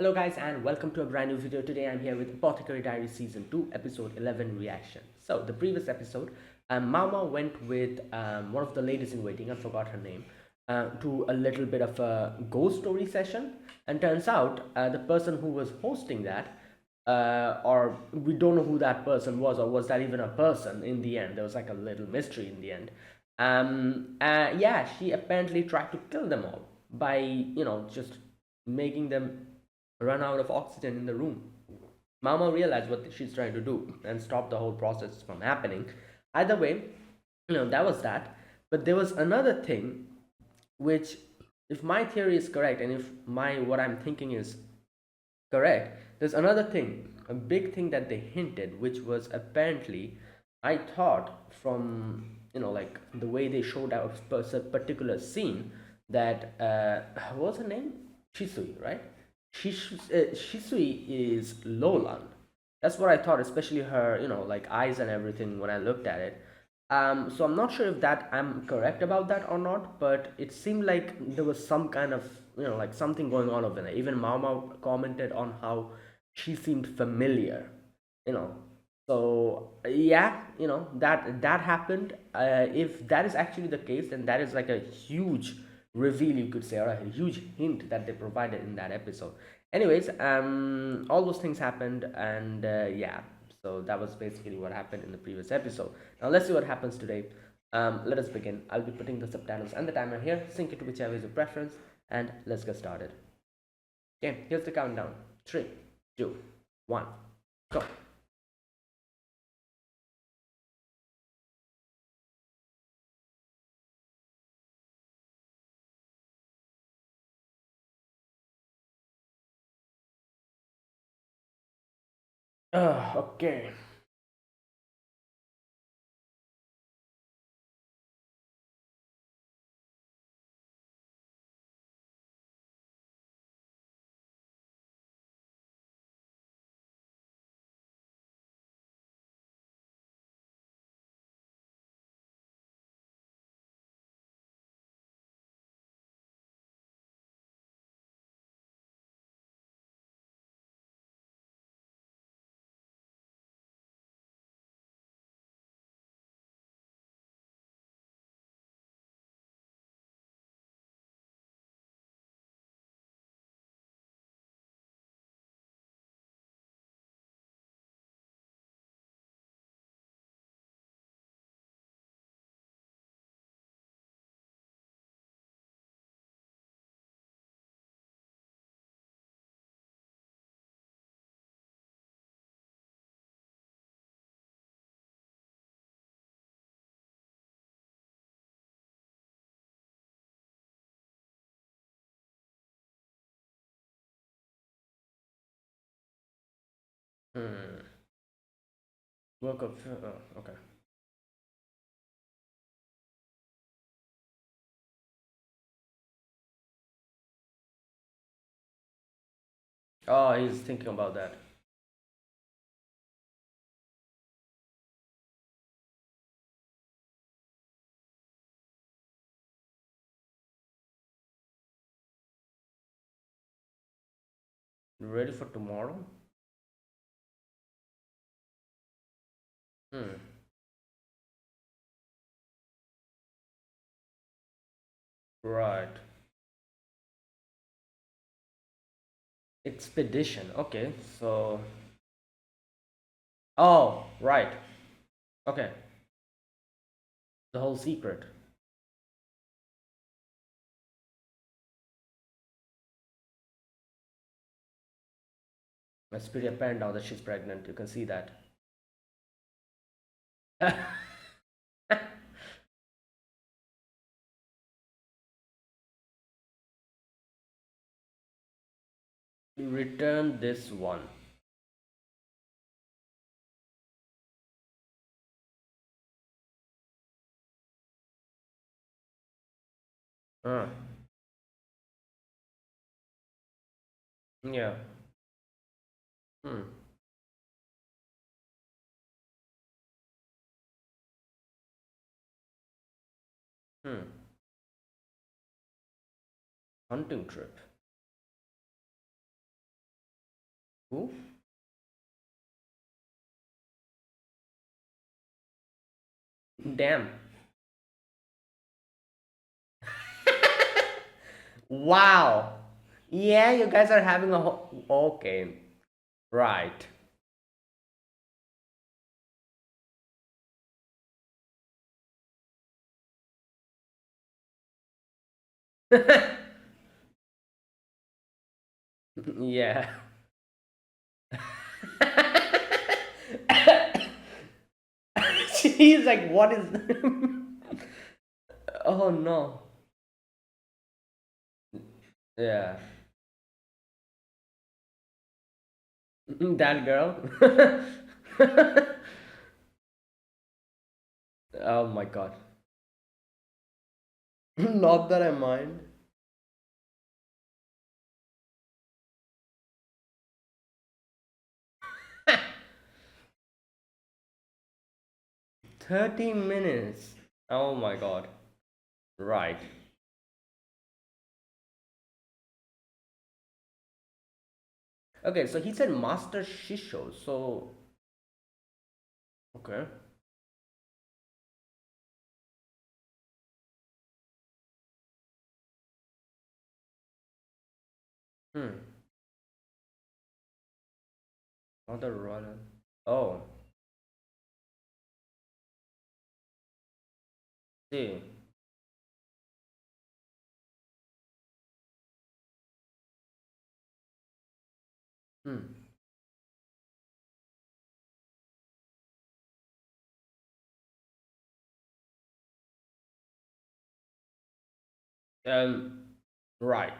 Hello guys and welcome to a brand new video. Today I'm here with Apothecary Diaries Season 2 Episode 11 reaction. So the previous episode, Mama went with one of the ladies in waiting, I forgot her name, to a little bit of a ghost story session, and turns out the person who was hosting that, or we don't know who that person was, or was that even a person in the end. There was like a little mystery in the end. Yeah, she apparently tried to kill them all by, just making them run out of oxygen in the room. Mama realized what she's trying to do and stop the whole process from happening. Either way, that was that. But there was another thing which, if my theory is correct and if my what I'm thinking is correct, there's another thing, a big thing that they hinted, which was apparently, I thought from like the way they showed a particular scene that what was her name? Chisui, right? Shisui is Lolan. That's what I thought, especially her, like eyes and everything when I looked at it. So I'm not sure if that I'm correct about that or not, but it seemed like there was some kind of, like something going on over there. Even Mama commented on how she seemed familiar, you know. So yeah, that happened. If that is actually the case, then that is like a huge reveal, you could say, or a huge hint that they provided in that episode. Anyways, all those things happened, and yeah, so that was basically what happened in the previous episode. Now let's see what happens today. Let us begin. I'll be putting the subtitles and the timer here. Sync it to whichever is your preference, and let's get started. Okay, here's the countdown. 3, 2, 1, go. Okay. Hmm. Work of. Okay. Oh, he's thinking about that. Ready for tomorrow? Hmm. Right. Expedition. Okay. So. Oh, right. Okay. The whole secret. It's pretty apparent now that she's pregnant. You can see that. Return this one. Uh, yeah. Hmm. Hmm. Hunting trip. Who? Damn. Wow. Yeah, you guys are having a okay. Right. Yeah. She's like, what is. Oh no. Yeah. That girl. Oh my god. Not that I mind. 30 minutes. Oh my god. Right. Okay, so he said Master Shisho. So, okay. Hmm. Mother Royal. Oh, see. Hmm. Right.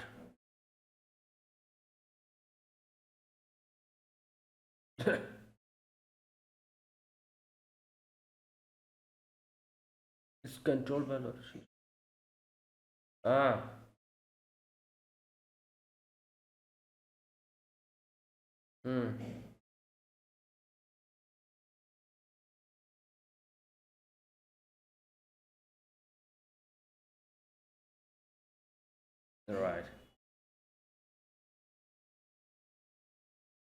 It's controlled by Lord Shisho. Ah, hmm. Right.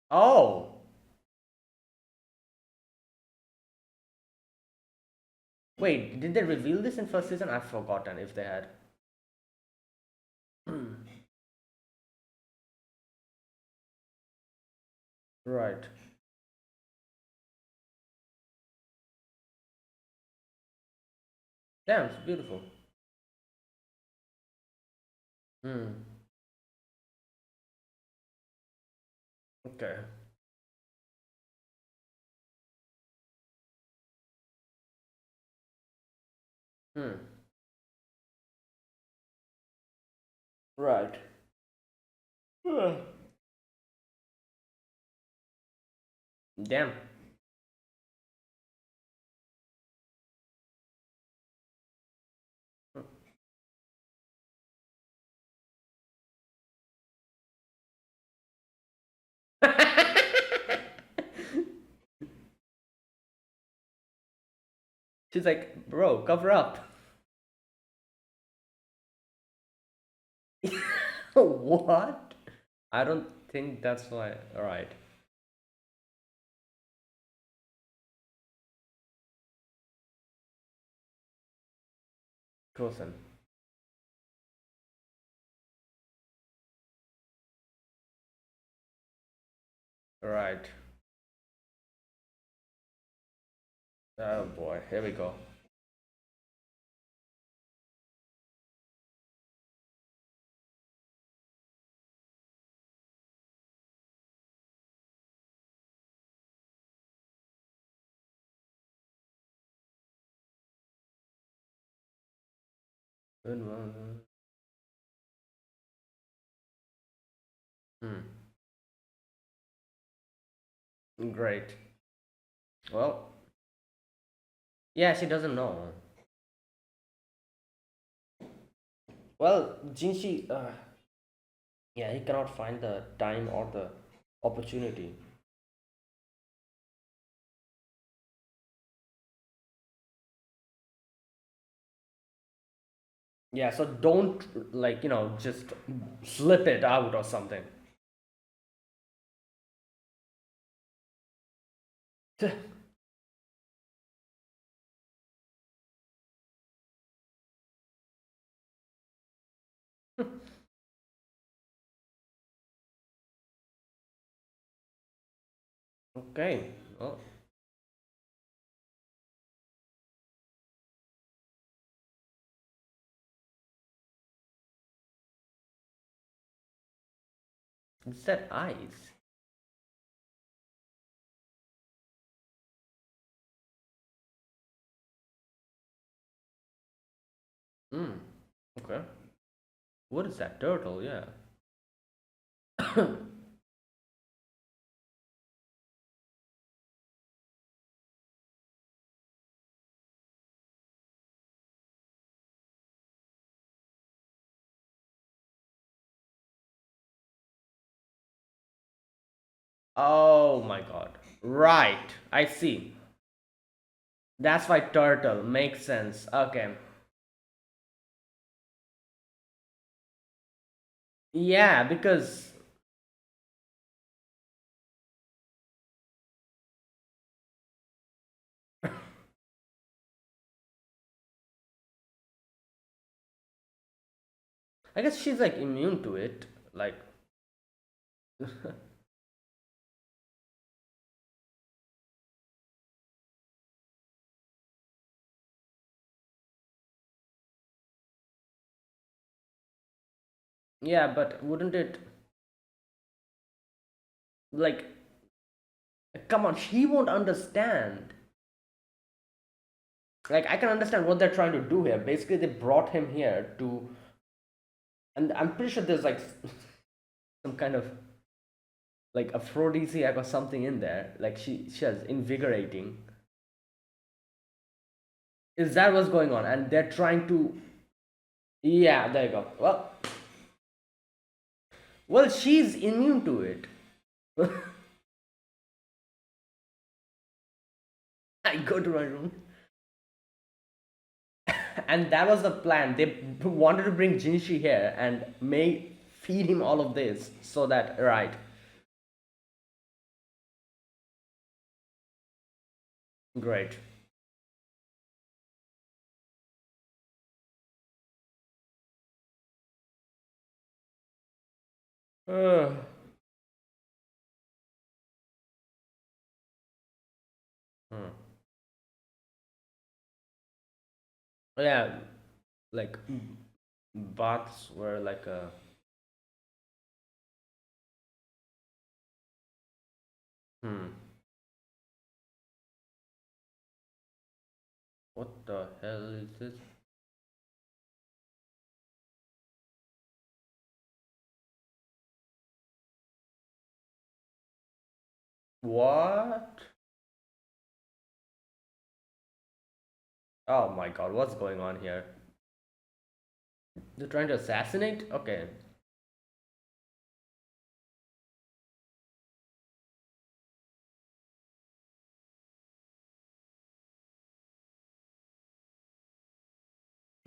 Oh, wait, did they reveal this in first season? I've forgotten if they had. Right. Damn, it's beautiful. Hmm. Okay. Hmm. Right. Ah. Damn. She's like, bro, cover up. What? I don't think that's why. All right. Cousin. Right. Oh boy. Here we go. Good one. Hmm. Great. Well, yeah, she doesn't know. Well, Jinshi, yeah, he cannot find the time or the opportunity. Yeah, so don't like, just slip it out or something. Okay. Oh, is that eyes? Hmm. Okay. What is that? Turtle, yeah. Oh my god. Right. I see. That's why turtle makes sense. Okay. Yeah, because I guess she's like immune to it. Like, yeah, but wouldn't it, like, come on, she won't understand. Like, I can understand what they're trying to do here. Basically, they brought him here to, and I'm pretty sure there's like some kind of like aphrodisiac or something in there. Like, she has invigorating. Is that what's going on? And they're trying to, yeah, there you go. Well, she's immune to it. I go to my room. And that was the plan. They wanted to bring Jinshi here and may feed him all of this so that, right. Great. Uh, hmm. Yeah, like baths were like a, hmm. What the hell is this? What? Oh my god, what's going on here? They're trying to assassinate? Okay.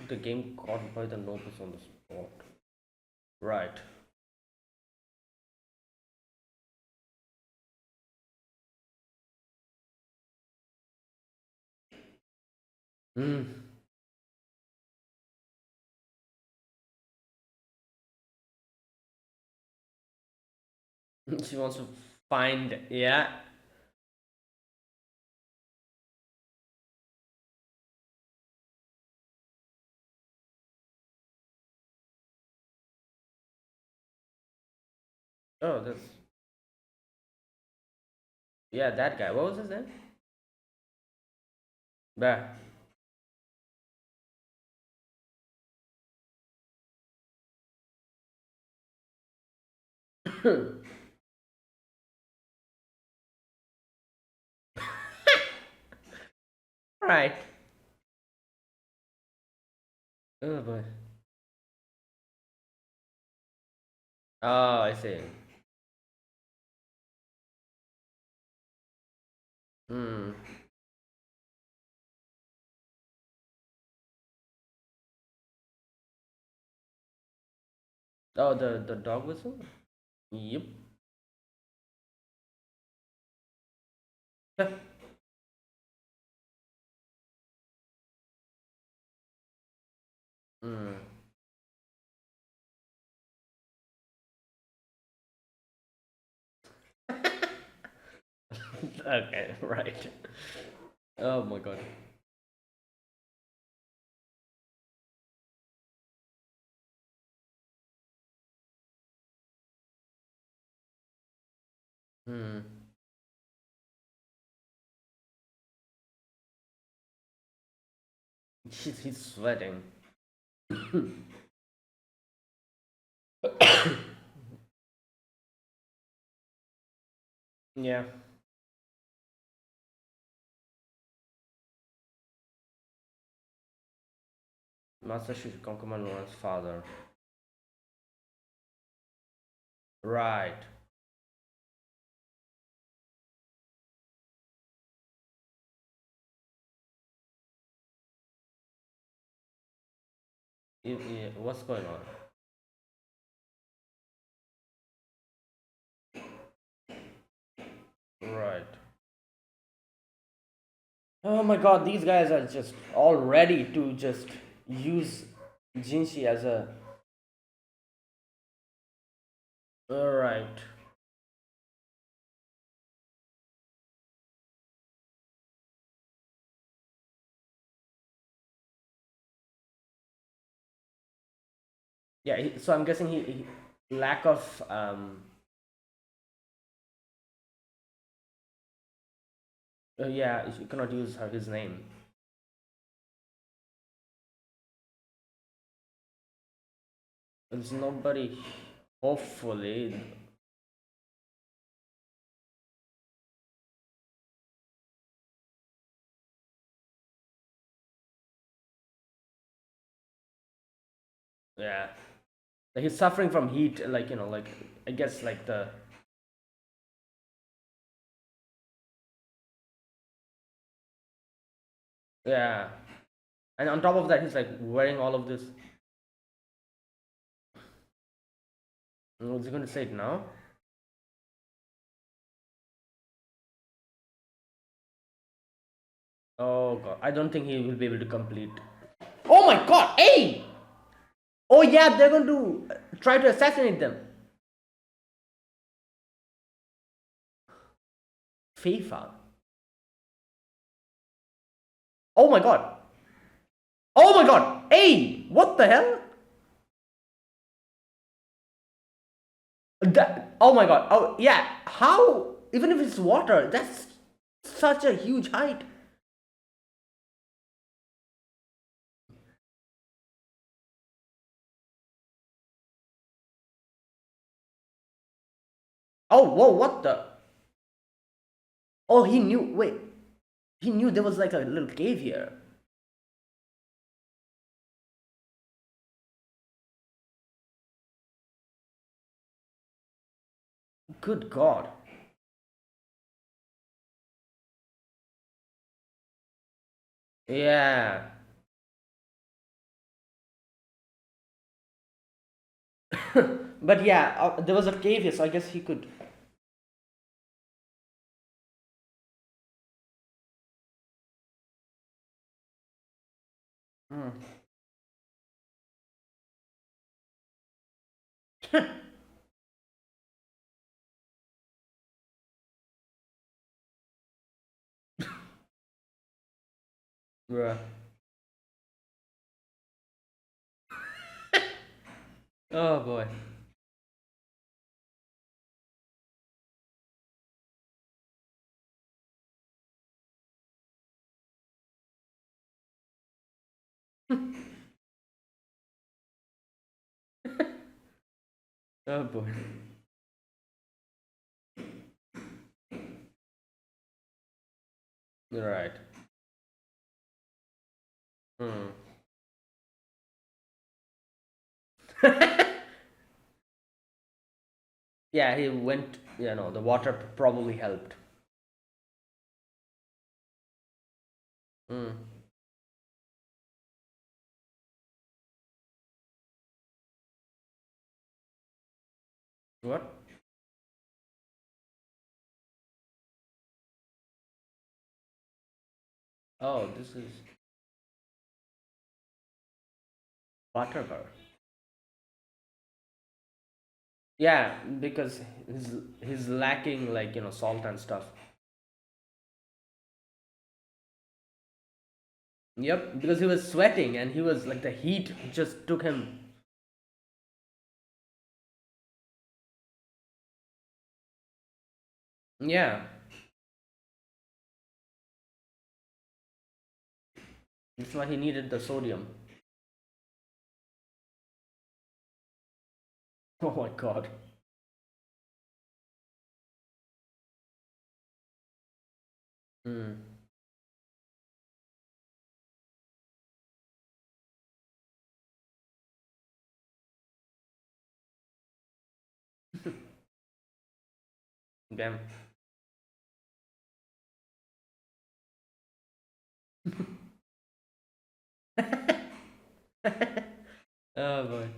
The game caught by the nobles on the spot. Right. Hmm. She wants to find, yeah. Oh, that's, yeah, that guy. What was his name? Bah. Right. Oh boy. Oh, I see. Hmm. Oh, the dog whistle? Yep. Okay, right. Oh my god. Hmm. He's sweating. Yeah. Master Shishikoma Loren's father. Right. What's going on? Right. Oh my god, these guys are just all ready to just use Jinshi as a. Alright. Yeah, so I'm guessing lack of yeah, you cannot use his name. There's nobody. Hopefully, yeah. Like he's suffering from heat, like like I guess like the yeah. And on top of that, he's like wearing all of this. What's he going to say it now? Oh god, I don't think he will be able to complete. Oh my god, hey! Oh yeah, they're going to try to assassinate them. FIFA. Oh my god. Oh my god. Hey, what the hell? Oh my god. Oh yeah. How? Even if it's water, that's such a huge height. Oh whoa, what the? Oh, he knew. Wait, he knew there was like a little cave here. Good god. Yeah. But yeah, there was a cave here, so I guess he could. Hmm. Bruh. Oh boy. Oh boy. Right. Hmm. Yeah, he went. The water probably helped. Hmm. What? Oh, this is Butterbur. Yeah, because he's lacking like salt and stuff. Yep, because he was sweating and he was like the heat just took him. Yeah, that's why he needed the sodium. Oh my god. Hmm. Damn. Oh boy.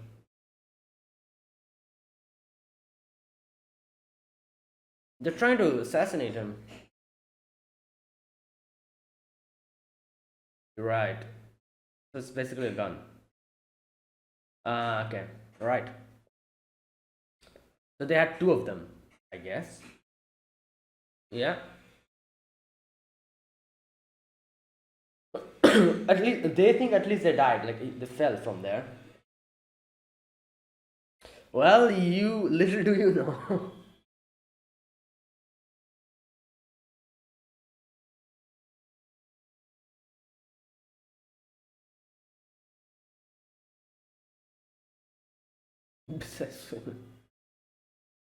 They're trying to assassinate him. Right. So it's basically a gun. Okay. Right. So they had two of them, I guess. Yeah. At least they think at least they died, like they fell from there. Well, you little do you know.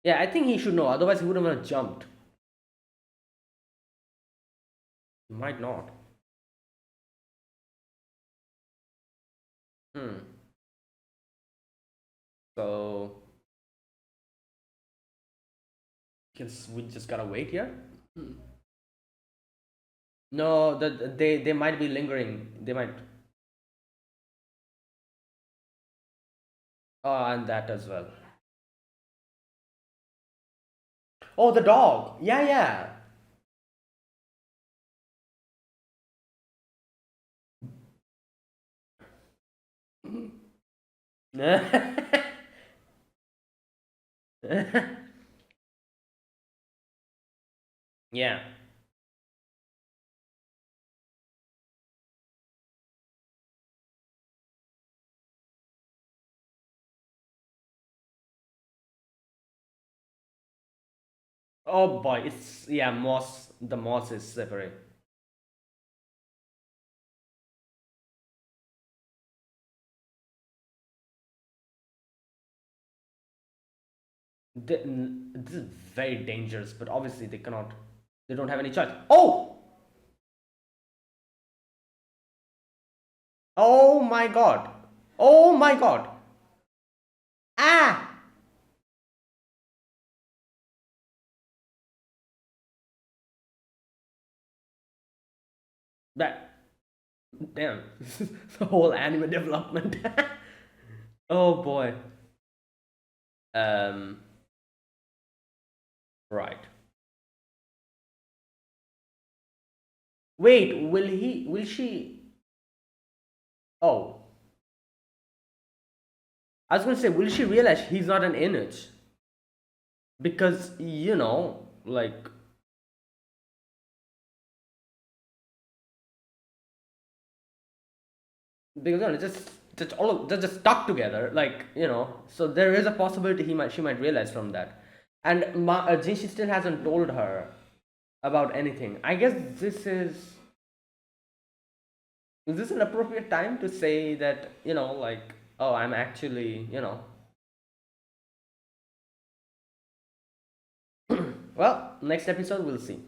Yeah, I think he should know. Otherwise, he wouldn't have jumped. He might not. Hmm. So, guess we just gotta wait here. Hmm. No, they might be lingering. They might. Oh, and that as well. Oh, the dog. Yeah, yeah. Yeah. Oh boy, it's yeah, moss. The moss is separate. This is very dangerous, but obviously they cannot. They don't have any choice. Oh, oh my god. Oh my god. Ah, that damn. The whole anime development. Oh boy. Um. Right. Wait. Will he? Will she? Oh, I was gonna say, will she realize he's not an image? Because like because just all of they're just stuck together, like so there is a possibility she might realize from that. And Jinshi still hasn't told her about anything. I guess is this an appropriate time to say that like, oh, I'm actually well, next episode we'll see.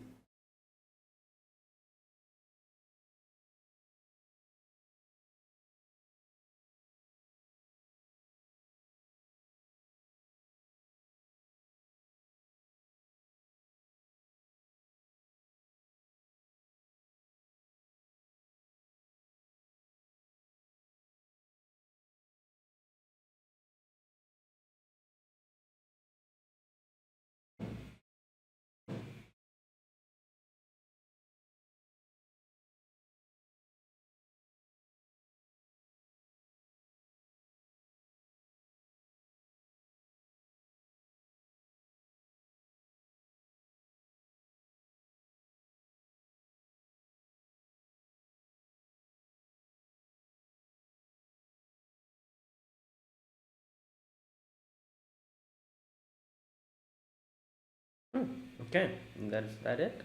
Okay, that's that it.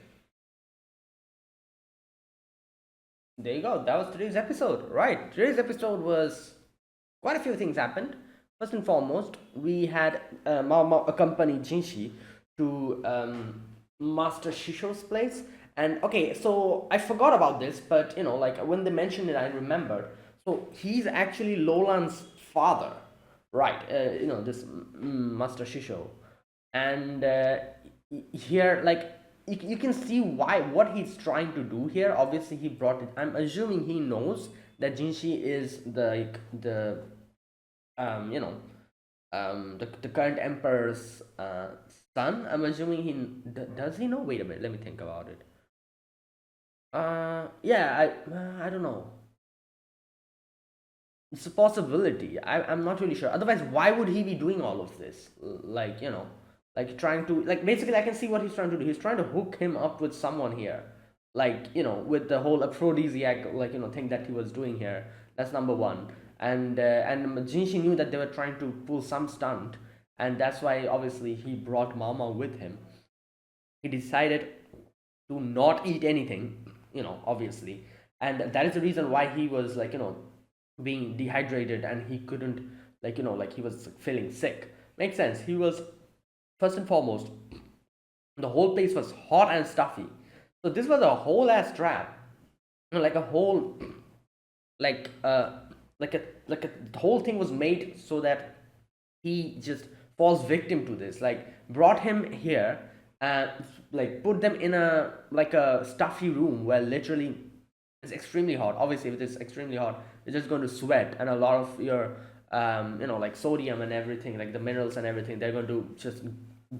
There you go. That was today's episode. Right. Today's episode was quite a few things happened. First and foremost, we had Mao accompany Jinshi to Master Shisho's place. And okay, so I forgot about this, but like when they mentioned it, I remembered. So he's actually Lolan's father, right? This Master Shisho, and here, like you can see why what he's trying to do here. Obviously, he brought it. I'm assuming he knows that Jinshi is the you know the current emperor's son. I'm assuming does he know? Wait a minute, let me think about it. Yeah, I don't know. It's a possibility. I'm not really sure. Otherwise, why would he be doing all of this? Like, like trying to, like, basically, I can see what he's trying to do. He's trying to hook him up with someone here. Like, with the whole aphrodisiac, like, thing that he was doing here. That's number one. And Jinshi knew that they were trying to pull some stunt. And that's why, obviously, he brought Mama with him. He decided to not eat anything, obviously. And that is the reason why he was, like, being dehydrated and he couldn't, like he was feeling sick. Makes sense. He was, first and foremost, the whole place was hot and stuffy. So this was a whole ass trap, like a whole, like the whole thing was made so that he just falls victim to this. Like brought him here, and like put them in a like a stuffy room where literally it's extremely hot. Obviously, if it's extremely hot, you're just going to sweat, and a lot of your like sodium and everything, like the minerals and everything, they're going to just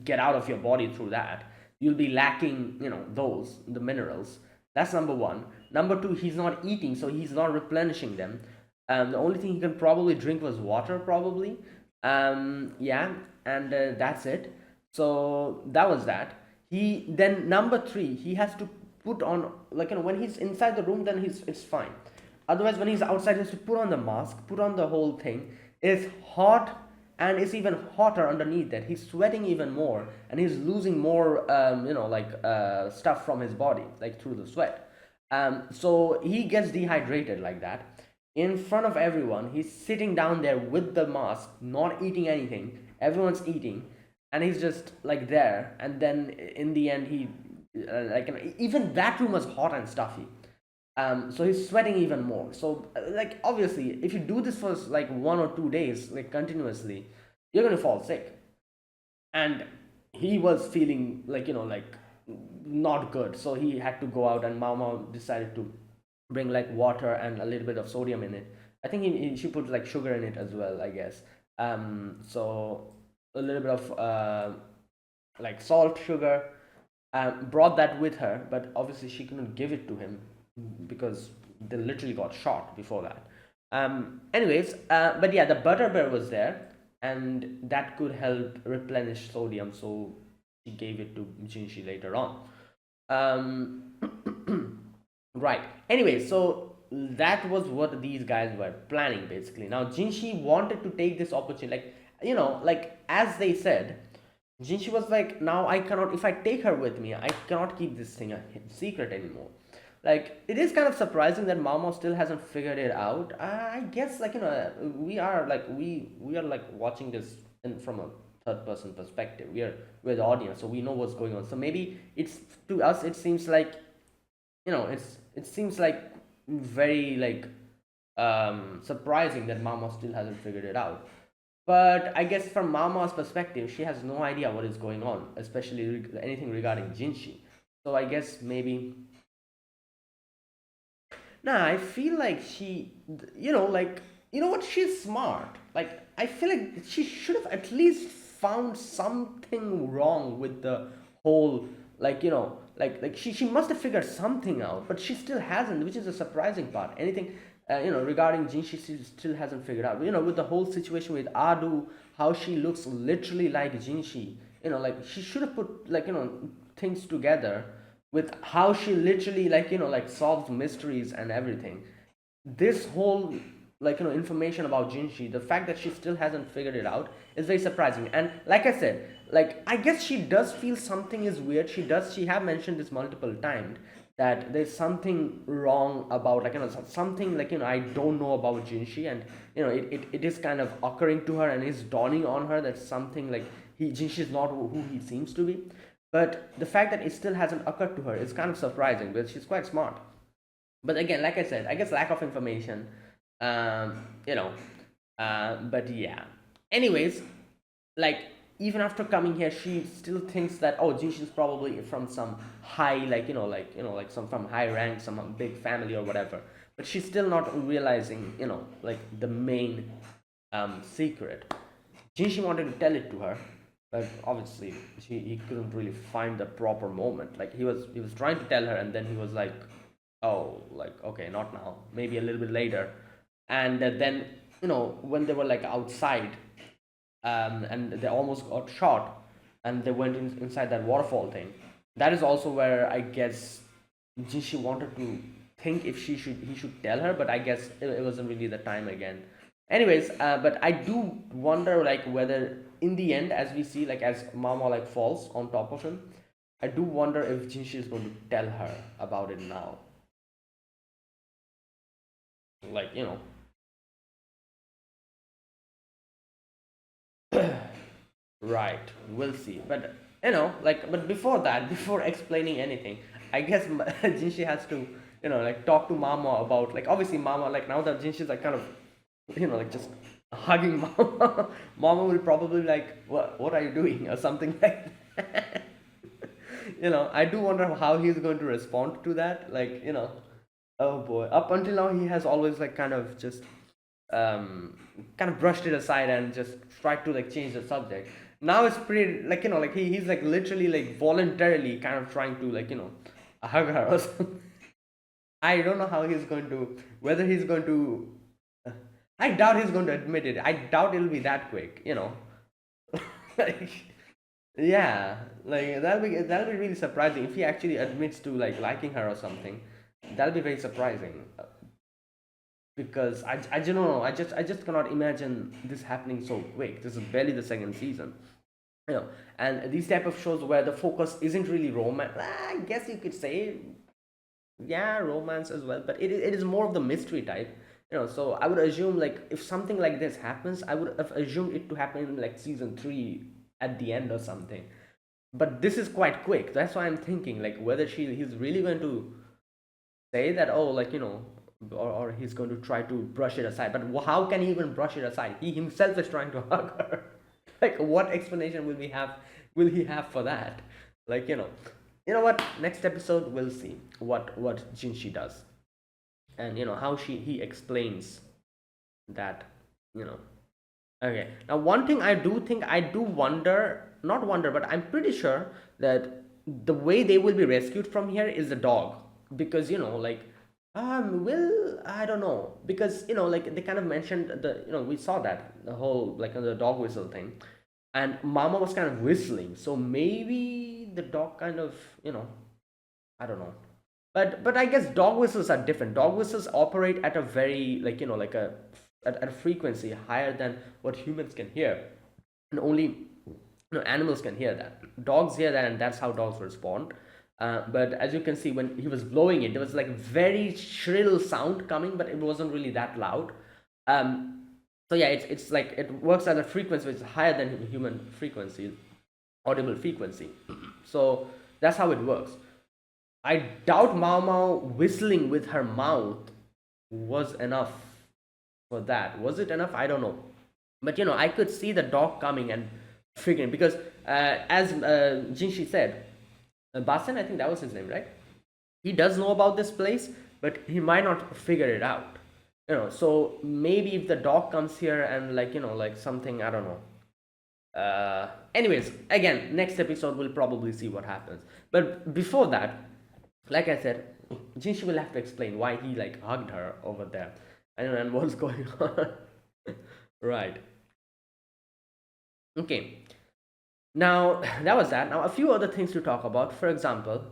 get out of your body through that. You'll be lacking, those the minerals. That's number one. Number two, he's not eating, so he's not replenishing them. The only thing he can probably drink was water, probably. Yeah, and that's it. So that was that. He then number three, he has to put on, like, when he's inside the room, then it's fine. Otherwise, when he's outside, he has to put on the mask, put on the whole thing. It's hot, and it's even hotter underneath that. He's sweating even more, and he's losing more, like stuff from his body, like through the sweat. So he gets dehydrated like that in front of everyone. He's sitting down there with the mask, not eating anything. Everyone's eating, and he's just like there. And then in the end, he like even that room was hot and stuffy. So he's sweating even more. So like obviously, if you do this for like 1 or 2 days, like continuously, you're gonna fall sick. And he was feeling like like not good. So he had to go out, and Mama decided to bring like water and a little bit of sodium in it. I think she put like sugar in it as well, I guess. So a little bit of like salt, sugar. Brought that with her, but obviously she couldn't give it to him because they literally got shot before that. Anyways, but yeah, the butter bear was there, and that could help replenish sodium. So she gave it to Jinshi later on. Right. Anyway, so that was what these guys were planning basically. Now Jinshi wanted to take this opportunity, like like as they said, Jinshi was like, now I cannot, if I take her with me, I cannot keep this thing a secret anymore. Like, it is kind of surprising that Mamo still hasn't figured it out. I guess, like, we are like watching this from a third person perspective. We're the audience, so we know what's going on. So maybe it's, to us, it seems like, it seems like very, like, surprising that Mama still hasn't figured it out. But I guess from Mama's perspective, she has no idea what is going on, especially anything regarding Jinshi. So I guess maybe. Nah, I feel like she, like, what? She's smart. Like, I feel like she should have at least found something wrong with the whole, like, she must have figured something out, but she still hasn't, which is a surprising part. Anything, regarding Jin, she still hasn't figured out. With the whole situation with Adu, how she looks literally like Jinshi. Like she should have put, like, things together with how she literally, like, like solves mysteries and everything. This whole, like information about Jinshi, the fact that she still hasn't figured it out is very surprising. And like I said, like I guess she does feel something is weird. She have mentioned this multiple times that there's something wrong about, like something, like I don't know about Jinshi. And it is kind of occurring to her, and it's dawning on her that something, like Jinshi is not who he seems to be. But the fact that it still hasn't occurred to her is kind of surprising, because she's quite smart. But again, like I said, I guess lack of information. um you know but yeah, anyways, like even after coming here, she still thinks that, oh, Jinshi is probably from some high, like some from high rank, some big family or whatever. But she's still not realizing, like the main secret. Jinshi wanted to tell it to her, but obviously he couldn't really find the proper moment. Like he was trying to tell her, and then he was like, oh, like, okay, not now, maybe a little bit later. And then, when they were like outside, and they almost got shot, and they went inside that waterfall thing. That is also where I guess Jinshi wanted to think if he should tell her, but I guess it wasn't really the time again. Anyways, but I do wonder, like, whether in the end, as we see, like as Mama like falls on top of him, I do wonder if Jinshi is going to tell her about it now. Like, right, we'll see. But like, but before that, before explaining anything, I guess Jinshi has to, like talk to Mama about, like, obviously Mama, like now that Jinshi's like kind of, like just hugging Mama, Mama will probably like, what are you doing, or something like that. I do wonder how he's going to respond to that. Like, oh boy, up until now he has always like kind of just um kind of brushed it aside and just tried to like change the subject. Now it's pretty, like, like he's like literally like voluntarily kind of trying to, like, hug her or something. I don't know how he's going to, whether he's going to, I doubt he's going to admit it. I doubt it'll be that quick, like, yeah, like that'll be really surprising if he actually admits to like liking her or something. That'll be very surprising, because I don't know. I just cannot imagine this happening so quick. This is barely the second season, you know. And these type of shows where the focus isn't really romance, I guess you could say, yeah, romance as well, but it is more of the mystery type, So I would assume, like, if something like this happens, I would have assumed it to happen in like season 3 at the end or something. But this is quite quick. That's why I'm thinking, like, whether he's really going to say that, oh, like, or he's going to try to brush it aside. But how can he even brush it aside? He himself is trying to hug her. Like, what explanation will he have for that? Like, what, next episode we'll see what Jinshi does, and how he explains that, you know okay. Now, one thing I do wonder, not wonder, but I'm pretty sure that the way they will be rescued from here is the dog. Because, like, well, I don't know, because, like, they kind of mentioned the, we saw that the whole, like, the dog whistle thing, and Mama was kind of whistling, so maybe the dog kind of, I don't know. But I guess dog whistles are different. Dog whistles operate at a very, like, like at a frequency higher than what humans can hear, and only, animals can hear that. Dogs hear that, and that's how dogs respond. But as you can see, when he was blowing it, there was like very shrill sound coming, but it wasn't really that loud. Um, so yeah, it's like it works at a frequency which is higher than human frequency, audible frequency. So that's how it works. I doubt Mao Mao whistling with her mouth was enough for that. Was it enough? I don't know. But I could see the dog coming and figuring, because as Jinshi said, Basen, I think that was his name, right? He does know about this place, but he might not figure it out. So maybe if the dog comes here and, like, like something, I don't know. Anyways, again, next episode we'll probably see what happens. But before that, like I said, Jinshi will have to explain why he like hugged her over there. I don't know, and what's going on. Right. Okay. Now that was that. Now a few other things to talk about. For example,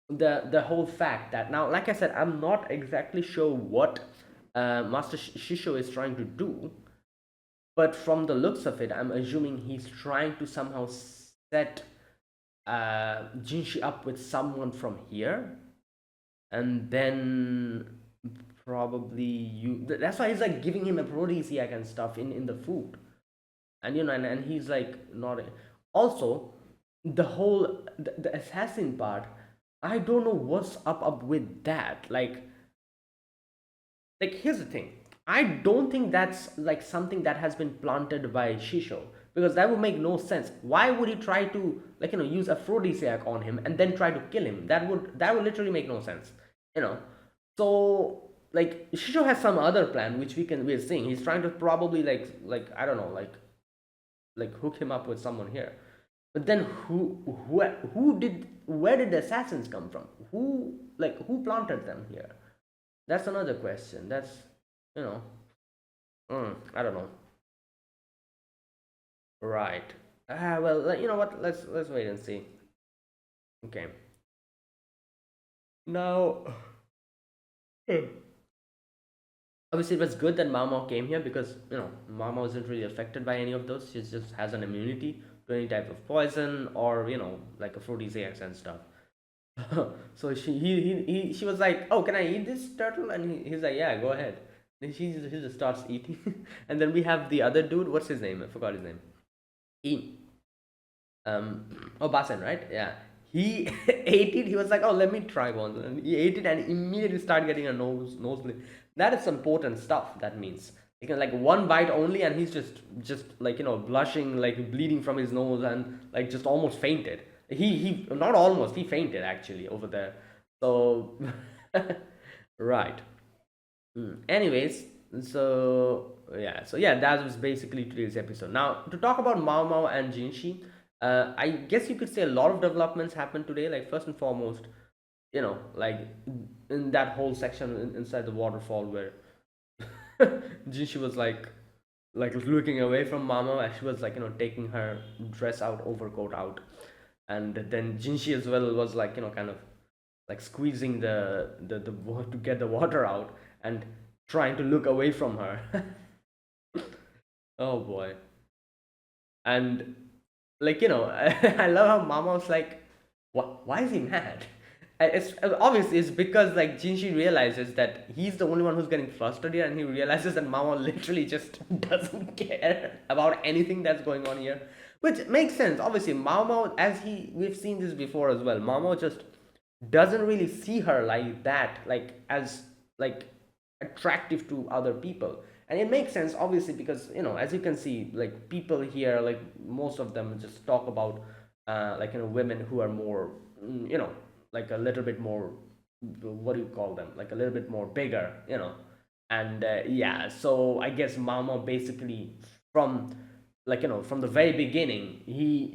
the whole fact that now, like I said, I'm not exactly sure what Master Shisho is trying to do, but from the looks of it, I'm assuming he's trying to somehow set Jinshi up with someone from here, and then probably That's why he's like giving him aphrodisiac and stuff in the food, and and he's like not. Also, the whole the assassin part, I don't know what's up with that. Like here's the thing, I don't think that's like something that has been planted by Shisho, because that would make no sense. Why would he try to use aphrodisiac on him and then try to kill him? That would literally make no sense, you know so like Shisho has some other plan, which we're seeing he's trying to probably I don't know, like hook him up with someone here. But then who did where did the assassins come from? Who planted them here? That's another question. That's you know I don't know. Right. Well, you know what? Let's wait and see. Okay. Now, obviously, it was good that Mama came here, because Mama wasn't really affected by any of those. She just has an immunity to any type of poison, or like aphrodisiacs and stuff. So she was like, "Oh, can I eat this turtle?" And he's like, "Yeah, go ahead." Then he just starts eating, and then we have the other dude. What's his name? I forgot his name. He oh, Basen, right? Yeah. He ate it. He was like, "Oh, let me try one," and he ate it, and immediately started getting a nosebleed. That is some potent stuff. That means you can like one bite only, and he's just like blushing, like bleeding from his nose, and like just almost fainted. He not almost, he fainted actually over there. So right. Anyways, so yeah, that was basically today's episode. Now, to talk about Mao Mao and Jinshi, I guess you could say a lot of developments happened today. Like first and foremost, like in that whole section inside the waterfall where Jinshi was like looking away from Mama as she was like taking her dress out, overcoat out, and then Jinshi as well was like kind of like squeezing to get the water out and trying to look away from her. Oh boy. And I love how Mama was like, why is he mad? It's obviously it's because like Jinshi realizes that he's the only one who's getting flustered here, and he realizes that Mama literally just doesn't care about anything that's going on here, which makes sense. Obviously, Mama, as we've seen this before as well, Mama just doesn't really see her like that, like as like attractive to other people. And it makes sense obviously, because as you can see, like people here, like most of them just talk about women who are more like a little bit more, what do you call them, like a little bit more bigger, and yeah, so I guess Mama basically, from from the very beginning,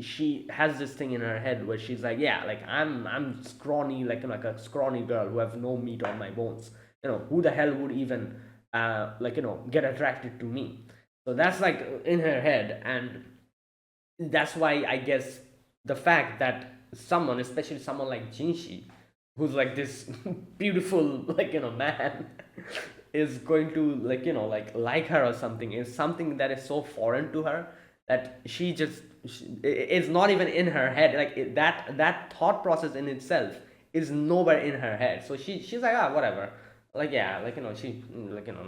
she has this thing in her head where she's like, yeah, like I'm scrawny, like a scrawny girl who have no meat on my bones. Who the hell would even get attracted to me? So that's like in her head, and that's why I guess the fact that someone, especially someone like Jinshi, who's like this beautiful man, is going to like her or something, is something that is so foreign to her that it's not even in her head. Like that thought process in itself is nowhere in her head. So she's like, ah, whatever. Like, yeah, she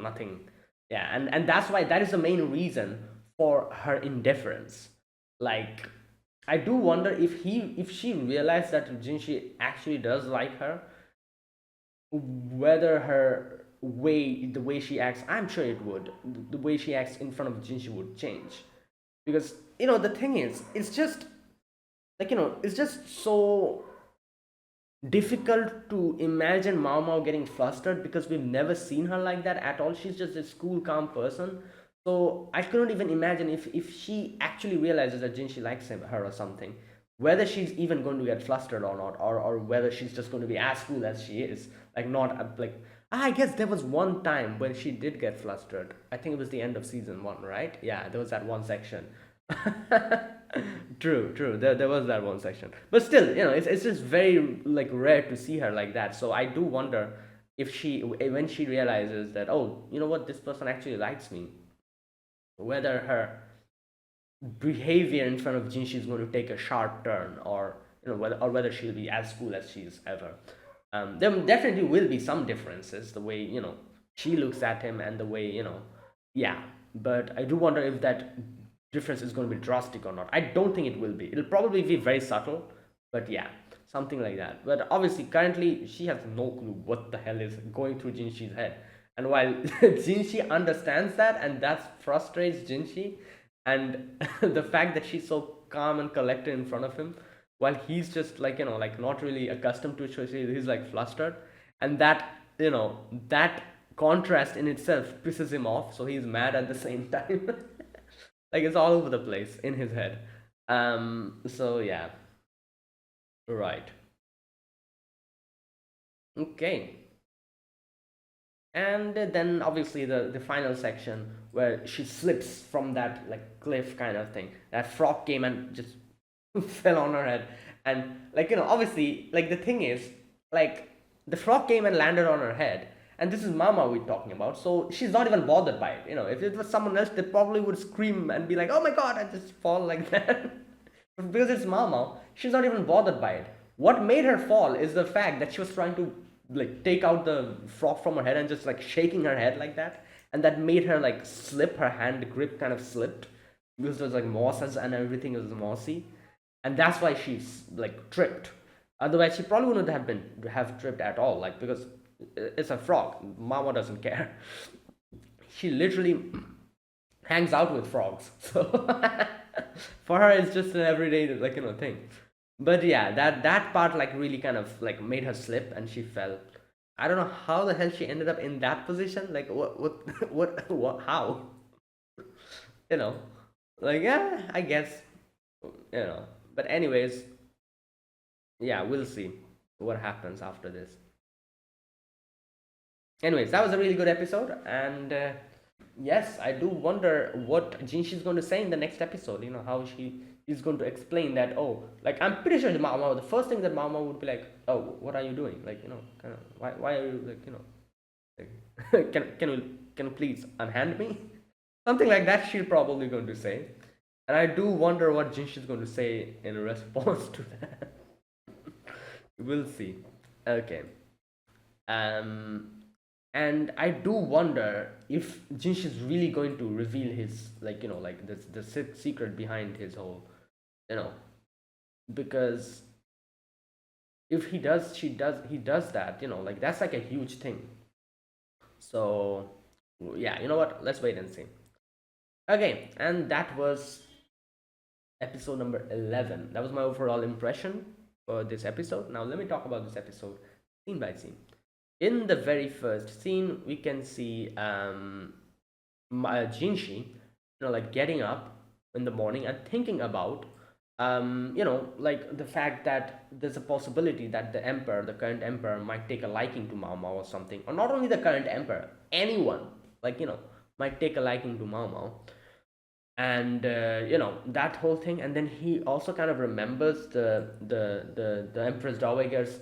nothing. Yeah, and that's why that is the main reason for her indifference. Like, I do wonder if she realized that Jinshi actually does like her, whether the way she acts, I'm sure it would. The way she acts in front of Jinshi would change, because the thing is, it's just it's just so difficult to imagine Mao Mao getting flustered, because we've never seen her like that at all. She's just this cool, calm person. So I couldn't even imagine if she actually realizes that Jinshi likes her or something, whether she's even going to get flustered or not, or whether she's just going to be as cool as she is. Like, not like, I guess there was one time when she did get flustered. I think it was the end of season 1, right? Yeah, there was that one section True. There was that one section, but still, it's just very like rare to see her like that. So I do wonder if she, when she realizes that, oh, you know what, this person actually likes me, whether her behavior in front of Jinshi is going to take a sharp turn, or whether she'll be as cool as she's ever. There definitely will be some differences, the way she looks at him and the way yeah. But I do wonder if that difference is going to be drastic or not. I don't think it will be. It'll probably be very subtle, but yeah, something like that. But obviously, currently, she has no clue what the hell is going through Jinshi's head. And while Jinshi understands that, and that frustrates Jinshi, and the fact that she's so calm and collected in front of him, while he's just like like not really accustomed to it, so he's like flustered, and that contrast in itself pisses him off, so he's mad at the same time. Like it's all over the place in his head. So yeah, right. Okay. And then obviously the final section where she slips from that like cliff kind of thing. That frog came and just fell on her head. And like obviously, like the thing is, like the frog came and landed on her head, and this is Mama we're talking about, so she's not even bothered by it. If it was someone else, they probably would scream and be like, oh my god, I just fall like that. But because it's Mama, she's not even bothered by it. What made her fall is the fact that she was trying to like take out the frog from her head and just like shaking her head like that, and that made her like slip. Her hand grip kind of slipped because there was like mosses and everything was mossy, and that's why she's like tripped. Otherwise, she probably wouldn't have tripped at all. Like because it's a frog. Mama doesn't care. She literally hangs out with frogs, so for her it's just an everyday like thing. But yeah, that part like really kind of like made her slip and she fell. I don't know how the hell she ended up in that position. Like what how? You know, like yeah, I guess you know. But anyways, yeah, we'll see what happens after this. Anyways, that was a really good episode, and yes, I do wonder what Jinshi's going to say in the next episode. How she is going to explain that. Oh, like I'm pretty sure the first thing that Mama would be like, oh, what are you doing? Like kind of why are you like like, can you please unhand me? Something like that she's probably going to say, and I do wonder what Jinshi's going to say in response to that. We'll see. Okay. Um, and I do wonder if Jinsh is really going to reveal his like like the secret behind his whole you know because if he does that, like that's like a huge thing. So yeah, you know what? Let's wait and see. Okay, and that was episode number 11. That was my overall impression for this episode. Now let me talk about this episode scene by scene. In the very first scene, we can see Jinshi, like getting up in the morning and thinking about, like the fact that there's a possibility that the current emperor, might take a liking to Mao Mao or something, or not only the current emperor, anyone, like might take a liking to Mao Mao, and that whole thing. And then he also kind of remembers the Empress Dowager's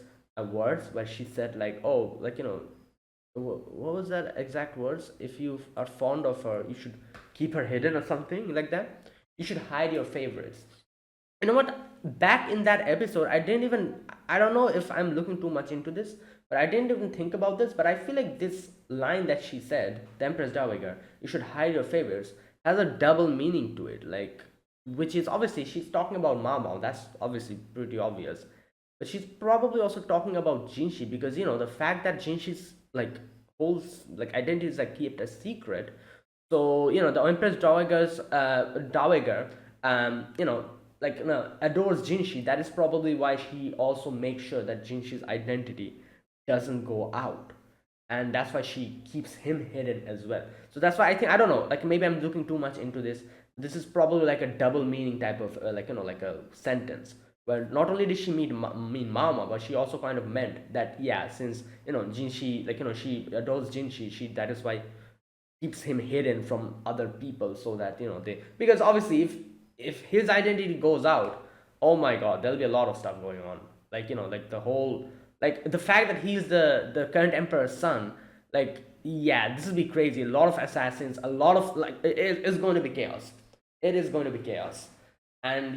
words where she said like, oh, like what was that exact words? If you are fond of her, you should keep her hidden or something like that. You should hide your favorites. You know what? Back in that episode, I don't know if I'm looking too much into this, but I didn't even think about this. But I feel like this line that she said, the Empress Dowager, you should hide your favorites, has a double meaning to it. Like, which is obviously she's talking about Mao. That's obviously pretty obvious. But she's probably also talking about Jinshi, because the fact that Jinshi's like holds like identity is like kept a secret. So the Empress Dowager, like adores Jinshi. That is probably why she also makes sure that Jinshi's identity doesn't go out, and that's why she keeps him hidden as well. So that's why I don't know, like maybe I'm looking too much into this. This is probably like a double meaning type of like like a sentence where not only did she mean Mama, but she also kind of meant that, yeah, since Jinshi, like she adores Jinshi, she that is why keeps him hidden from other people, so that they, because obviously if his identity goes out, oh my god, there'll be a lot of stuff going on. Like, like the whole, like the fact that he's the current emperor's son, like, yeah, this will be crazy. A lot of assassins, a lot of, like, it's going to be chaos. It is going to be chaos. And,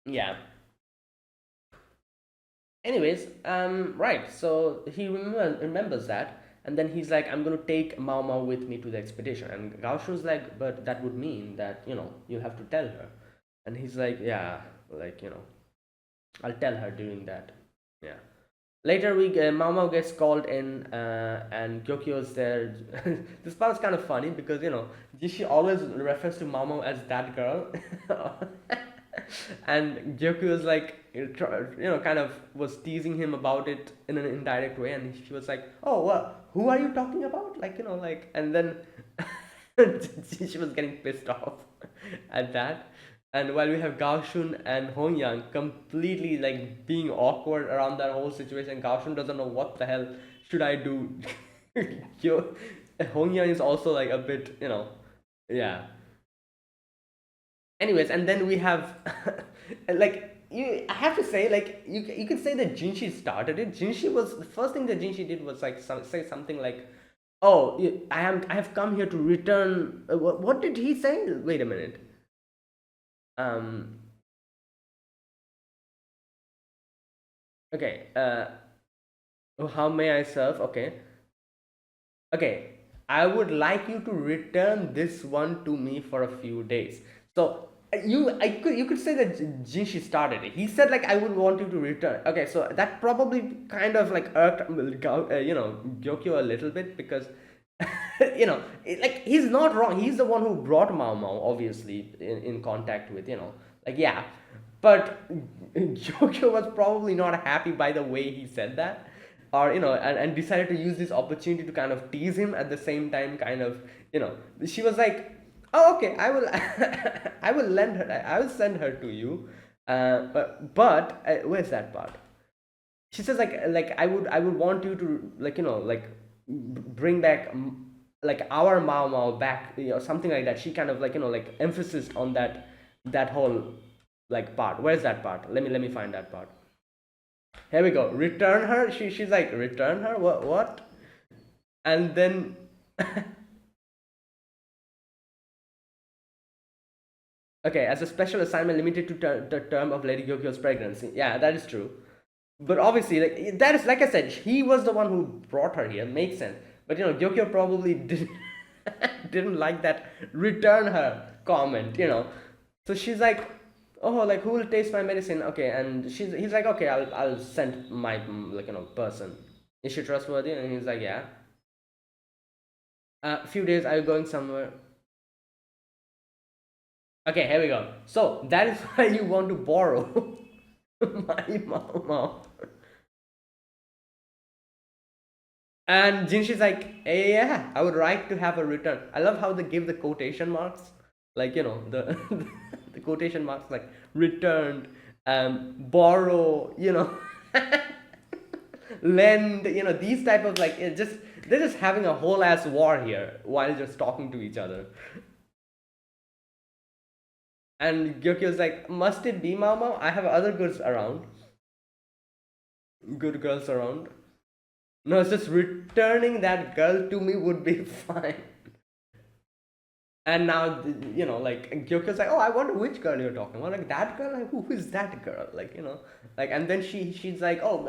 yeah. Anyways, right, so he remembers that, and then he's like, I'm gonna take Mao Mao with me to the expedition. And Gao Shun's like, but that would mean that, you'll have to tell her. And he's like, yeah, like, I'll tell her during that. Yeah. Later, Mao Mao gets called in, and Gyokyo's there. This part is kind of funny because, Jishi always refers to Mao Mao as that girl. And Gyokyo was like, kind of was teasing him about it in an indirect way, and she was like, "Oh, well, who are you talking about?" Like, like, and then she was getting pissed off at that. And while we have Gaoshun and Hongyang completely like being awkward around that whole situation, Gaoshun doesn't know what the hell should I do. Hongyang is also like a bit, yeah. Anyways, and then we have like, I have to say, like, you could say that Jinshi started it. Jinshi was the first thing that Jinshi did was like say something like, "Oh, I have come here to return." What did he say? Wait a minute. Um. Okay. How may I serve? Okay. Okay. I would like you to return this one to me for a few days. So you could say that Jinshi started it. He said like, I would want you to return. Okay, so that probably kind of like irked Gyokyo a little bit because like, he's not wrong. He's the one who brought Mao Mao obviously in contact with, like, yeah, but Gyokyo was probably not happy by the way he said that, or and decided to use this opportunity to kind of tease him at the same time, kind of, she was like, oh, okay, I will I will lend her, I will send her to you, but where's that part? She says like, I would want you to, like, like, bring back, like, our Mao Mao back, something like that. She kind of like, like, emphasis on that whole, like, part. Where's that part? Let me find that part. Here we go. Return her. She's like, return her. What? And then okay, as a special assignment limited to the term of Lady Gyokyo's pregnancy. Yeah, that is true. But obviously, like, that is, like I said, he was the one who brought her here. Makes sense. But Gyokyo probably didn't like that return her comment. So she's like, oh, like, who will taste my medicine? Okay, and he's like, okay, I'll send my, like, person. Is she trustworthy? And he's like, yeah. A few days, are you going somewhere? Okay, here we go. So that is why you want to borrow my mama. And Jinshi's like, yeah, I would like to have a return. I love how they give the quotation marks, like, the the quotation marks, like, returned, borrow, lend, these type of, like, it just, they're just having a whole ass war here while just talking to each other. And Gyokyo's like, must it be Mao Mao? I have other goods around, good girls around. No, it's just returning that girl to me would be fine. And now, like, Gyokyo's like, oh, I wonder which girl you're talking about. Like, that girl? Like, who is that girl? Like, like, and then she's like, oh,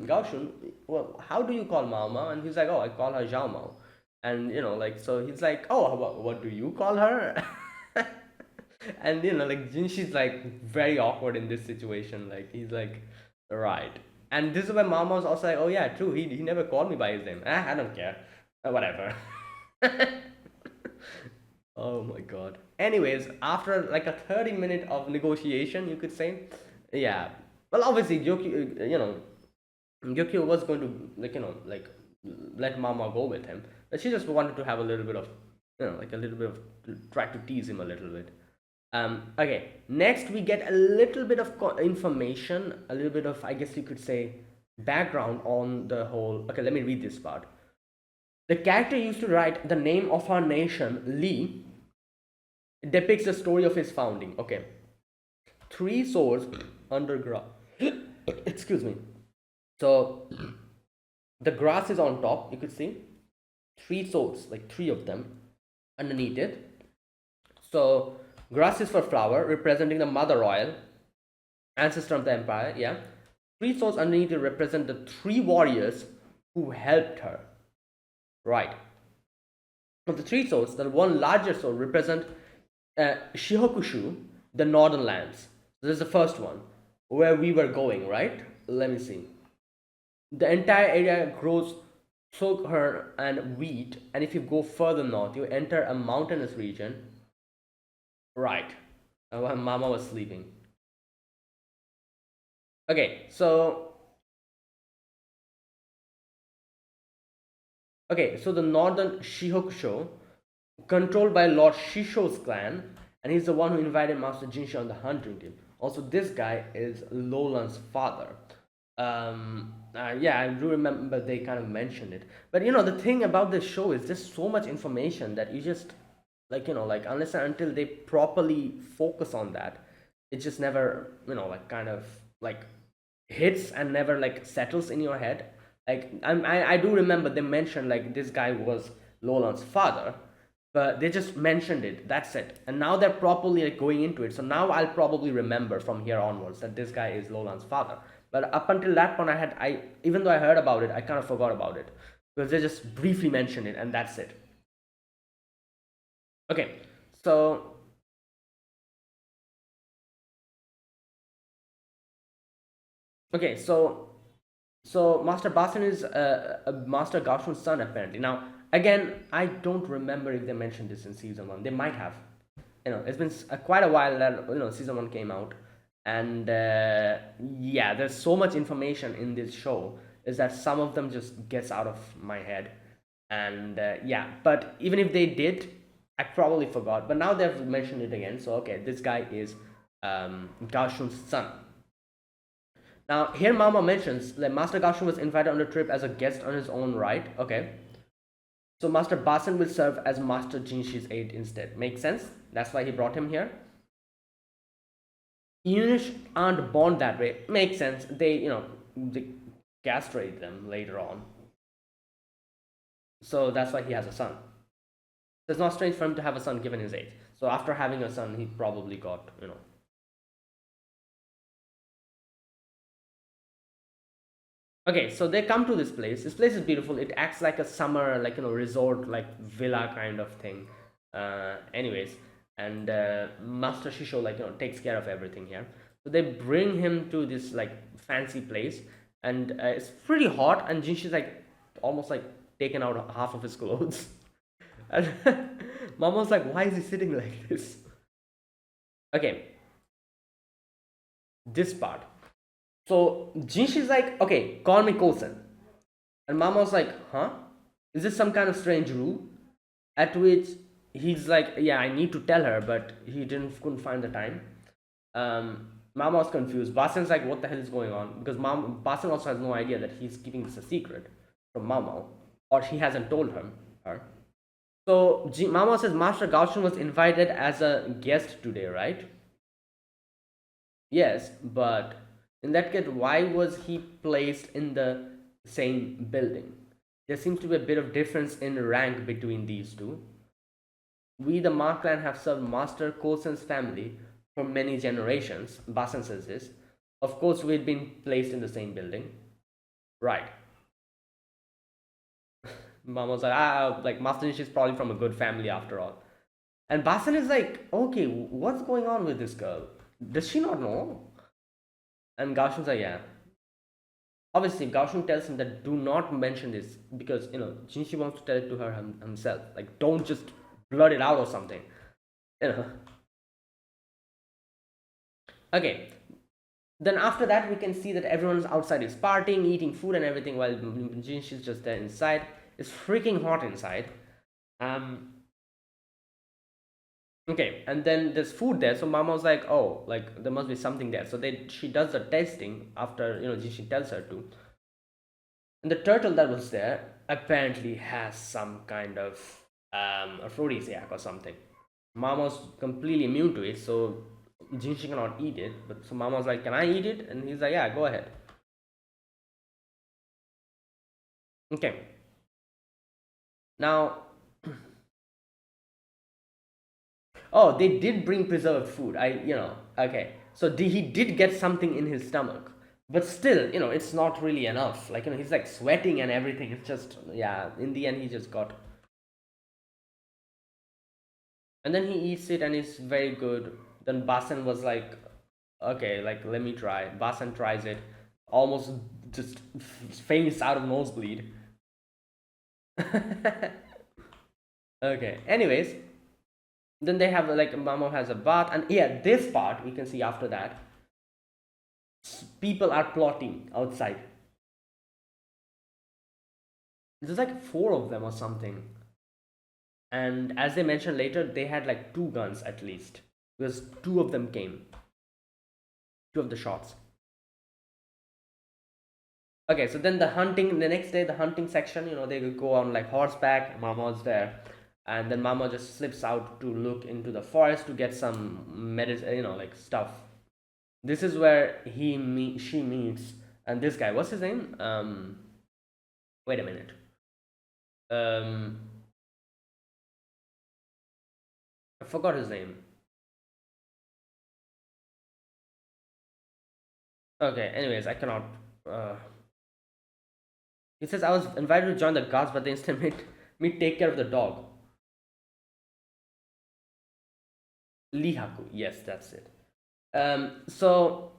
Gaoshun, well, how do you call Mao Mao? And he's like, oh, I call her Zhao Mao. And, like, so he's like, oh, what do you call her? And, like, Jinshi's like very awkward in this situation. Like, he's like, right. And this is where Mao Mao's also like, oh, yeah, true. He never called me by his name. I don't care. Whatever. Oh my god. Anyways, after like a 30-minute of negotiation, you could say, yeah. Well, obviously, Gyokyo was going to, like, like, let Mama go with him, but she just wanted to have a little bit of, like, a little bit of, try to tease him a little bit. Okay. Next, we get a little bit of information, a little bit of, I guess you could say, background on the whole. Okay, let me read this part. The character used to write the name of our nation, Li, It depicts the story of his founding. Okay, three swords underground. Excuse me. So the grass is on top. You could see three swords, like three of them, underneath it. So grass is for flower, representing the mother royal, ancestor of the empire. Yeah, three swords underneath it represent the three warriors who helped her. Right. Of the three swords, the one larger sword represent Shihokushu, the northern lands. This is the first one, where we were going, right? Let me see. The entire area grows sugar and wheat, and if you go further north, you enter a mountainous region. Right. While Mama was sleeping. Okay, so the northern Shihokusho, controlled by Lord Shisho's clan, and he's the one who invited Master Jinshi on the hunting team. Also, this guy is Lolan's father. Yeah, I do remember they kind of mentioned it. But the thing about this show is there's so much information that you just like unless and until they properly focus on that, it just never like kind of like hits and never like settles in your head. Like I do remember they mentioned like this guy was Lolan's father, but they just mentioned it. That's it. And now they're properly like going into it. So now I'll probably remember from here onwards that this guy is Lolan's father. But up until that point, I even though I heard about it, I kind of forgot about it because they just briefly mentioned it and that's it. Okay, so okay, so Master Basin is Master Gaoshun's son apparently. Now again, I don't remember if they mentioned this in season one. They might have. It's been quite a while that season one came out, and yeah, there's so much information in this show is that some of them just gets out of my head, and yeah. But even if they did, I probably forgot. But now they've mentioned it again, so okay, this guy is Gaoshun's son. Now, here Mama mentions that Master Gaoshun was invited on the trip as a guest on his own right. Okay. So Master Basin will serve as Master Jinshi's aide instead. Makes sense? That's why he brought him here. Eunuchs aren't born that way. Makes sense. They castrate them later on. So that's why he has a son. So it's not strange for him to have a son given his age. So after having a son, he probably got. Okay, so they come to this place. This place is beautiful. It acts like a summer, like resort, like villa kind of thing. Anyways, and Master Shisho takes care of everything here. So they bring him to this like fancy place, and it's pretty hot. And Jinshi's like almost like taken out half of his clothes. And Mama's like, why is he sitting like this? Okay, this part. So Jinshi's like, okay, call me Kosen. And Mama was like, huh? Is this some kind of strange rule? At which he's like, yeah, I need to tell her, but he couldn't find the time. Mama was confused. Basen's like, what the hell is going on? Because Basen also has no idea that he's keeping this a secret from Mama, or he hasn't told her. So Mama says Master Gaoshun was invited as a guest today, right? Yes, but in that case, why was he placed in the same building? There seems to be a bit of difference in rank between these two. We, the Ma clan, have served Master Kosen's family for many generations. Basan says this. Of course, we'd been placed in the same building. Right. Mama's like Master Nishi is probably from a good family after all. And Basan is like, okay, what's going on with this girl? Does she not know? And Gaoshun's like, yeah. Obviously, Gaoshun tells him that do not mention this because Jinshi wants to tell it to her himself. Like, don't just blurt it out or something. Okay. Then after that, we can see that everyone's outside is partying, eating food and everything, while Jinshi's just there inside. It's freaking hot inside. Okay, and then there's food there, so Mama was like, oh, like there must be something there. So she does the testing after Jinshi tells her to. And the turtle that was there apparently has some kind of aphrodisiac or something. Mama's completely immune to it, so Jinshi cannot eat it. But so Mama's like, "Can I eat it?" And he's like, "Yeah, go ahead." Okay. Now, oh, they did bring preserved food. Okay. So he did get something in his stomach, but still, it's not really enough. Like, he's like sweating and everything. It's just, yeah. In the end, he just got, and then he eats it, and it's very good. Then Basan was like, okay, like let me try. Basan tries it, almost just faints out of nosebleed. Okay. Anyways, then they have like Mamo has a bath, and yeah, this part we can see after that people are plotting outside. There's like four of them or something, and as they mentioned later, they had like two guns at least because two of them came, two of the shots. Okay, so then the next day, the hunting section, they go on like horseback. Mama's there, and then Mama just slips out to look into the forest to get some medicine, like stuff. This is where she meets, and this guy, what's his name? Wait a minute. Um, I forgot his name. Okay, anyways, I cannot. Uh, he says I was invited to join the guards, but they instead made me take care of the dog. Lihaku, yes, that's it. So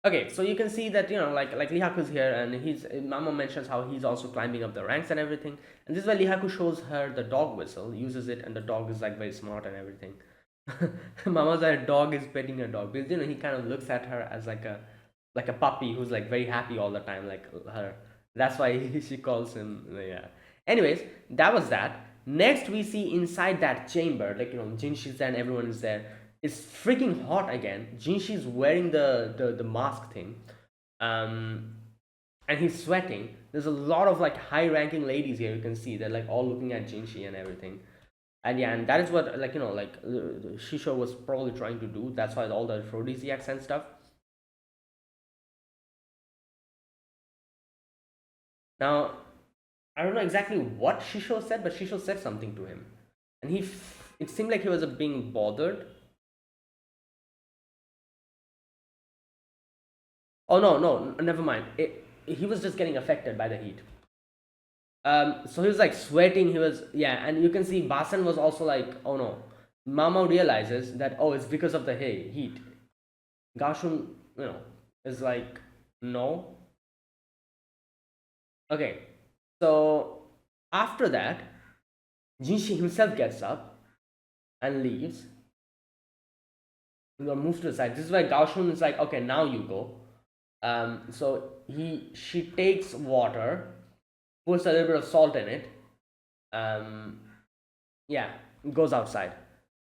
okay, so you can see that like Lihaku's here, and he's Mama mentions how he's also climbing up the ranks and everything, and this is where Lihaku shows her the dog whistle, uses it, and the dog is like very smart and everything. Mama's like dog is petting a dog because he kind of looks at her as like a puppy who's like very happy all the time, like her. That's why she calls him. Yeah. Anyways, that was that. Next, we see inside that chamber, like Jinshi's there and everyone is there. It's freaking hot again. Jinshi's wearing the mask thing, um, and he's sweating. There's a lot of like high-ranking ladies here. You can see they're like all looking at Jinshi and everything. And yeah, and that is what like Shisho was probably trying to do. That's why all the aphrodisiacs and stuff. Now, I don't know exactly what Shisho said, but Shisho said something to him, and it seemed like he was being bothered. Oh no, no, never mind. He was just getting affected by the heat. So he was like sweating. He was, yeah, and you can see Basan was also like, oh no. Mama realizes that, oh, it's because of the heat. Gashun, is like, no. Okay, so after that, Jinshi himself gets up and leaves. Moves to the side. This is why Gaoshun is like, okay, now you go. So she takes water, puts a little bit of salt in it. Um, yeah, goes outside,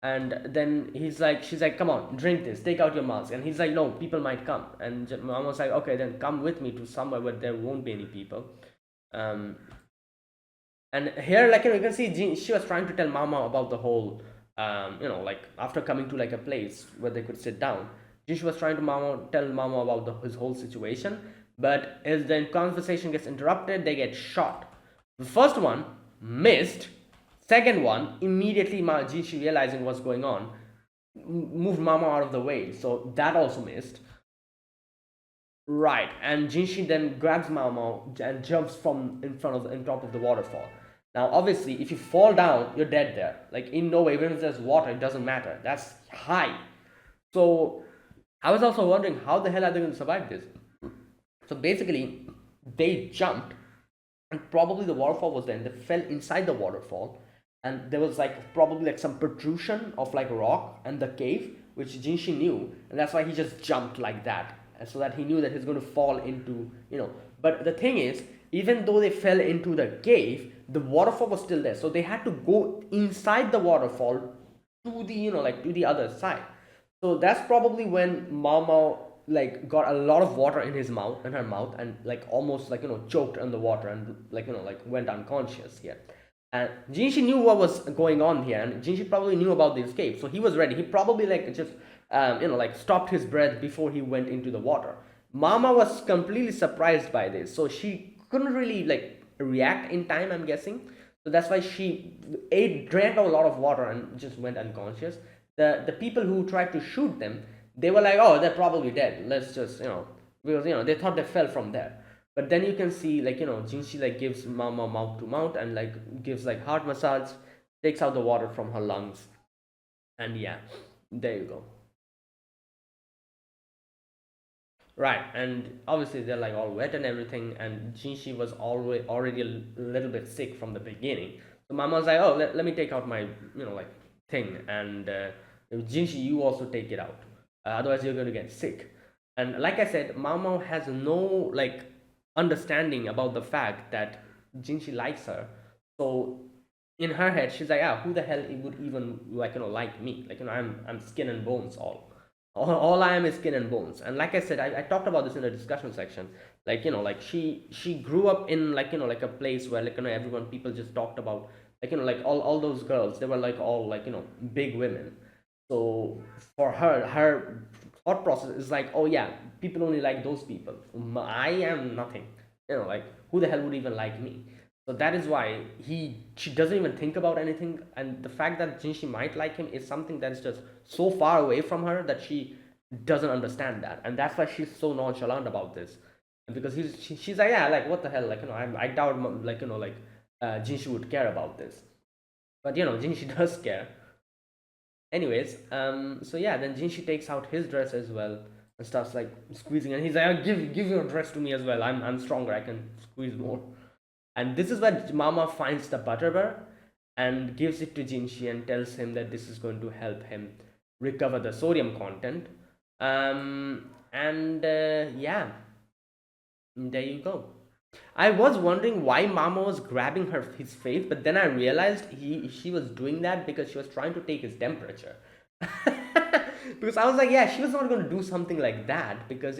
and then she's like, come on, drink this, take out your mask, and he's like, no, people might come, and Mom was like, okay, then come with me to somewhere where there won't be any people. Um, and here, like you can see, she was trying to tell Mama about the whole, like after coming to like a place where they could sit down. She was trying to tell Mama about his whole situation, but as the conversation gets interrupted, they get shot. The first one missed. Second one, immediately Jinshi realizing what's going on, moved Mama out of the way, so that also missed. Right, and Jinshi then grabs Mama and jumps from in top of the waterfall. Now, obviously, if you fall down, you're dead there. Like in no way, even if there's water, it doesn't matter. That's high. So I was also wondering how the hell are they going to survive this? So basically, they jumped, and probably the waterfall was there, and they fell inside the waterfall, and there was like probably like some protrusion of like rock and the cave, which Jinshi knew, and that's why he just jumped like that, and so that he knew that he's going to fall into. But the thing is, even though they fell into the cave, the waterfall was still there, so they had to go inside the waterfall to the like to the other side. So that's probably when Mama like got a lot of water in her mouth, and like almost like choked on the water, and like like went unconscious here. And Jinshi knew what was going on here, and Jinshi probably knew about the escape, so he was ready. He probably like just like stopped his breath before he went into the water. Mama was completely surprised by this, so she couldn't really like react in time, I'm guessing. So that's why she drank a lot of water and just went unconscious. The people who tried to shoot them, they were like, oh, they're probably dead. Let's just because they thought they fell from there. But then you can see like Jinshi like gives Mama mouth to mouth and like gives like heart massage, takes out the water from her lungs, and yeah, there you go. Right, and obviously they're like all wet and everything, and Jinshi was already a little bit sick from the beginning. So Mama was like, "Oh, let me take out my like thing, and Jinshi, you also take it out. Otherwise, you're going to get sick." And like I said, Mama has no like understanding about the fact that Jinshi likes her. So in her head, she's like, "Ah, who the hell would even like like me? Like I'm skin and bones all I am is skin and bones." And like I said, I talked about this in the discussion section. Like like she grew up in like like a place where like everyone people just talked about like like all those girls, they were like all like big women. So for her thought process is like, oh yeah, people only like those people. I am nothing. Like who the hell would even like me? So that is why she doesn't even think about anything, and the fact that Jinshi might like him is something that is just so far away from her that she doesn't understand that, and that's why she's so nonchalant about this. Because she's like, yeah, like what the hell, like I doubt like like Jinshi would care about this, but Jinshi does care. Anyways, so yeah, then Jinshi takes out his dress as well and starts like squeezing, and he's like, oh, give your dress to me as well. I'm stronger. I can squeeze more. And this is where Mama finds the butterbur and gives it to Jinshi and tells him that this is going to help him recover the sodium content. And yeah, there you go. I was wondering why Mama was grabbing his face, but then I realized she was doing that because she was trying to take his temperature. Because I was like, yeah, she was not going to do something like that because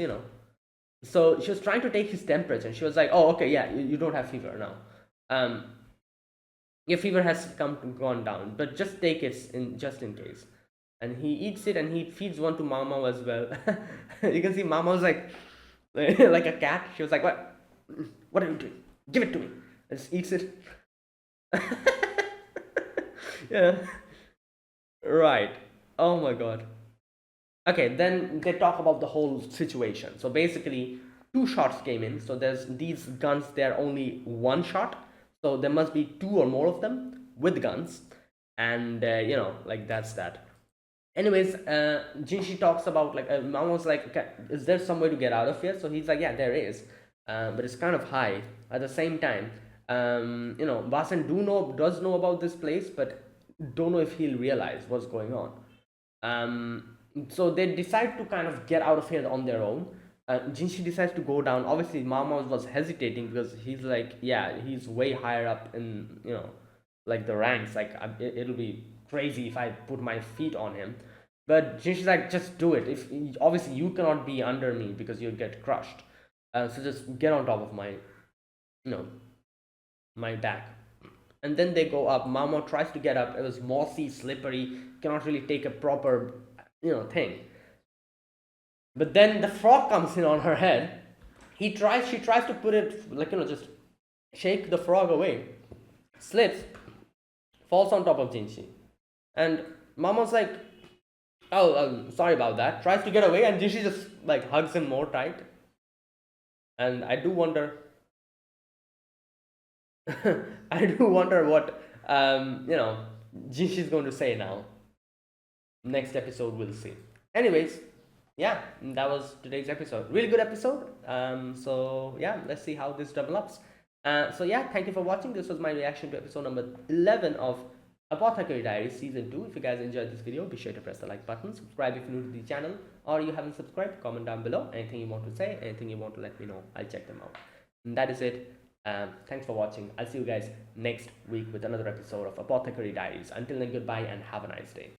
So she was trying to take his temperature, and she was like, "Oh, okay, yeah, you don't have fever now. Um, your fever has gone down, but just take it in just in case." And he eats it, and he feeds one to Mama as well. You can see Mama was like like a cat. She was like, "What? What are you doing? Give it to me." And just eats it. Yeah. Right. Oh my god. Okay, then they talk about the whole situation. So basically, two shots came in. So there's these guns, they're only one shot. So there must be two or more of them with guns. And, like that's that. Anyways, Jinshi talks about, like, Mom was like, okay, is there some way to get out of here? So he's like, yeah, there is. But it's kind of high. At the same time, Basen does know about this place, but don't know if he'll realize what's going on. So they decide to kind of get out of here on their own. Jinshi decides to go down. Obviously, Mama was hesitating because he's like, yeah, he's way higher up in, like the ranks. Like, it'll be crazy if I put my feet on him. But Jinshi's like, just do it. If obviously you cannot be under me because you'll get crushed. So just get on top of you know, my back. And then they go up. Mama tries to get up. It was mossy, slippery. Cannot really take a proper thing. But then the frog comes in on her head. She tries to put it like just shake the frog away. Slips, falls on top of Jinshi, and Mama's like, "Oh, sorry about that." Tries to get away, and Jinshi just like hugs him more tight. And I do wonder, I do wonder what Jinshi's going to say now. Next episode we'll see. Anyways, yeah, that was today's episode. Really good episode. So yeah, let's see how this develops. So yeah, thank you for watching. This was my reaction to episode number 11 of Apothecary Diaries season 2. If you guys enjoyed this video, be sure to press the like button, subscribe if you're new to the channel, or you haven't subscribed. Comment down below anything you want to say, anything you want to let me know. I'll check them out. And that is it. Thanks for watching. I'll see you guys next week with another episode of Apothecary Diaries. Until then, goodbye and have a nice day.